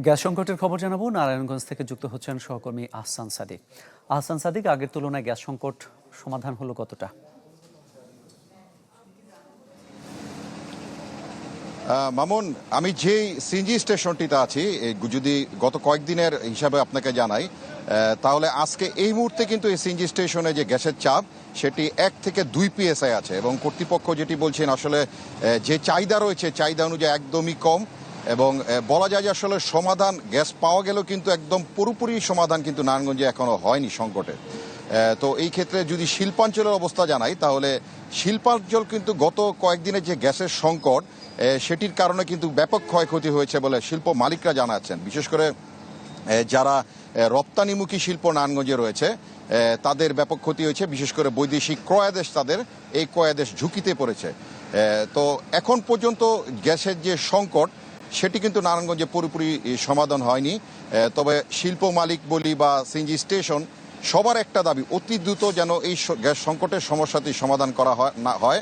Gas সংকটের খবর জানাবো। নারায়ণগঞ্জ থেকে যুক্ত হচ্ছেন সহকর্মী আহসান সাদিক। আহসান সাদিক, আগের তুলনায় গ্যাস সংকট সমাধান হলো কতটা? মামুন, আমি যেই সিএনজি স্টেশনটিতে আছি, যদি গত কয়েকদিনের হিসাবে আপনাকে জানাই, তাহলে আজকে এই মুহূর্তে কিন্তু এই সিএনজি স্টেশনে যে গ্যাসের চাপ সেটি 1 থেকে 2 PSI আছে এবং কর্তৃপক্ষ যেটি বলছেন আসলে যে চাহিদা রয়েছে চাহিদা অনুযায়ী একদমই কম এবং বলা যায় যে আসলে সমাধান গ্যাস পাওয়া গেলেও কিন্তু একদম পুরোপুরি সমাধান কিন্তু নারায়ণগঞ্জে এখনো হয়নি সংকটের। তো এই ক্ষেত্রে যদি শিল্পাঞ্চলের অবস্থা জানাই, তাহলে শিল্পাঞ্চল কিন্তু গত কয়েকদিনের যে গ্যাসের সংকট সেটির কারণে কিন্তু ব্যাপক ক্ষয়ক্ষতি হয়েছে বলে শিল্প মালিকরা জানাচ্ছেন। বিশেষ করে যারা রপ্তানিমুখী শিল্প নারায়ণগঞ্জে রয়েছে তাদের ব্যাপক ক্ষতি হয়েছে। বিশেষ করে বৈদেশিক ক্রয়াদেশ, তাদের এই ক্রয়াদেশ ঝুঁকিতে পড়েছে। তো এখন পর্যন্ত গ্যাসের যে সংকট সেটি কিন্তু নারায়ণগঞ্জে পুরোপুরি সমাধান হয়নি। তবে শিল্প মালিক বলি বা সিএনজি স্টেশন, সবার একটা দাবি অতি দ্রুত যেন এই গ্যাস সংকটের সমস্যাটি সমাধান করা হয়।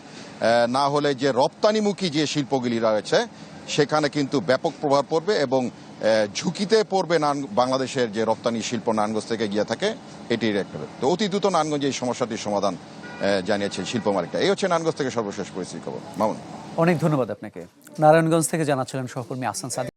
না হলে যে রপ্তানিমুখী যে শিল্পগুলি রয়েছে সেখানে কিন্তু ব্যাপক প্রভাব পড়বে এবং ঝুঁকিতে পড়বে বাংলাদেশের যে রপ্তানি শিল্প নারায়ণগঞ্জ থেকে গিয়ে থাকে এটির একটা। তো অতি দ্রুত নারায়ণগঞ্জে এই সমস্যাটির সমাধান জানিয়েছে শিল্প মালিকরা। এই হচ্ছে নারায়ণগঞ্জ থেকে সর্বশেষ পরিস্থিতি খবর। মামুন, অনেক ধন্যবাদ আপনাকে। নারায়ণগঞ্জ থেকে জানাচ্ছিলেন সহকর্মী আহসান সাদিক।